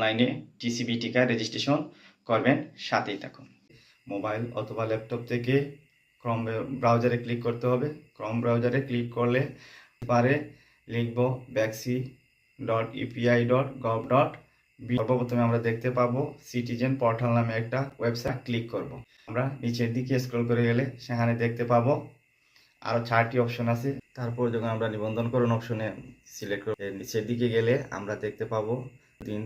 অনলাইনে টিসিবি টিকা রেজিস্ট্রেশন করবেন। সাথেই থাকুন। মোবাইল অথবা ল্যাপটপ থেকে ক্রোম ব্রাউজারে ক্লিক করতে হবে। ক্রোম ব্রাউজারে ক্লিক করলে পারে লিখব vaccine.epi.gov.bd। সর্বপ্রথমে আমরা দেখতে পাবো সিটিজেন পোর্টাল নামে একটা ওয়েবসাইট। ক্লিক করব। আমরা নিচের দিকে স্ক্রল করে গেলে সেখানে দেখতে পাবো আরও 4টি অপশন আছে। তারপর যখন আমরা নিবন্ধন করুন অপশনে সিলেক্ট করে নিচের দিকে গেলে আমরা দেখতে পাবো দিন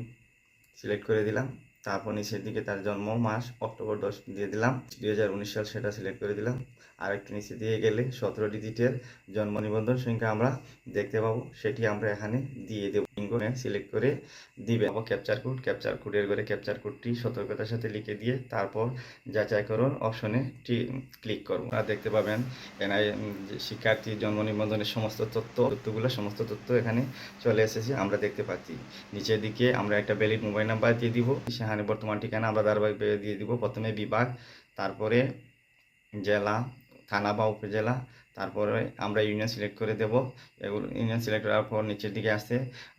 সিলেক্ট করে দিলাম। তারপর নিচের দিকে তার জন্ম মাস অক্টোবর 10 দিয়ে দিলাম, 2019 সাল সেটা সিলেক্ট করে দিলাম। আর একটু নিচে দিয়ে গেলে 17 ডিজিটের জন্ম নিবন্ধন সংখ্যা আমরা দেখতে পাবো, সেটি আমরা এখানে দিয়ে দেবো। সিলেক্ট করে দিবে ক্যাপচার কোডের ঘরে ক্যাপচার কোডটি সতর্কতার সাথে লিখে দিয়ে তারপর যাচাই করুন অপশনে ক্লিক করব। আর দেখতে পাবেন শিক্ষার্থীর জন্ম নিবন্ধনের সমস্ত তথ্য এখানে চলে এসেছে আমরা দেখতে পাচ্ছি। নিচের দিকে আমরা একটা ভ্যালিড মোবাইল নাম্বার দিয়ে দিব, সেখানে বর্তমান ঠিকানা আমরা ধারাবাহিকভাবে দিয়ে দিব। প্রথমে বিভাগ, তারপরে জেলা, থানা বা উপজেলা, তারপরে আমরা ইউনিয়ন সিলেক্ট করে দেব। এগুলো ইউনিয়ন সিলেক্ট করার পর নিচের দিকে আসতে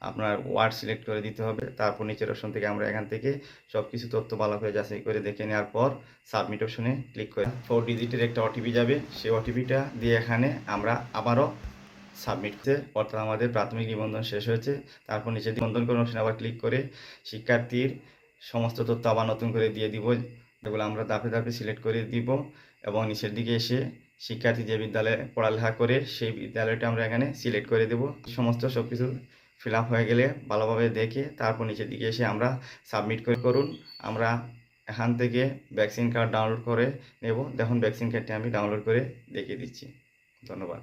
আপনার ওয়ার্ড সিলেক্ট করে দিতে হবে। তারপর নিচের অপশন থেকে আমরা এখান থেকে সব কিছু তথ্য ভালো করে যাচাই করে দেখে নেওয়ার পর সাবমিট অপশনে ক্লিক করে 4 ডিজিটের একটা ওটিপি যাবে, সেই ওটিপিটা দিয়ে এখানে আমরা আবারও সাবমিট করতে, অর্থাৎ আমাদের প্রাথমিক নিবন্ধন শেষ হয়েছে। তারপর নিচে নিবন্ধন করুন অপশনে আবার ক্লিক করে শিক্ষার্থীর সমস্ত তথ্য আবার নতুন করে দিয়ে দিব। এগুলো আমরা ধাপে ধাপে সিলেক্ট করে দিব এবং নিচের দিকে এসে শিক্ষার্থী যে বিদ্যালয়ে পড়ালেখা করে সেই বিদ্যালয়টা আমরা এখানে সিলেক্ট করে দেব। সমস্ত সব কিছু ফিল আপ হয়ে গেলে ভালোভাবে দেখে তারপর নিচের দিকে এসে আমরা সাবমিট করুন। আমরা এখান থেকে ভ্যাকসিন কার্ড ডাউনলোড করে নেব। দেখুন ভ্যাকসিন কার্ডটি আমি ডাউনলোড করে দেখিয়ে দিচ্ছি। ধন্যবাদ।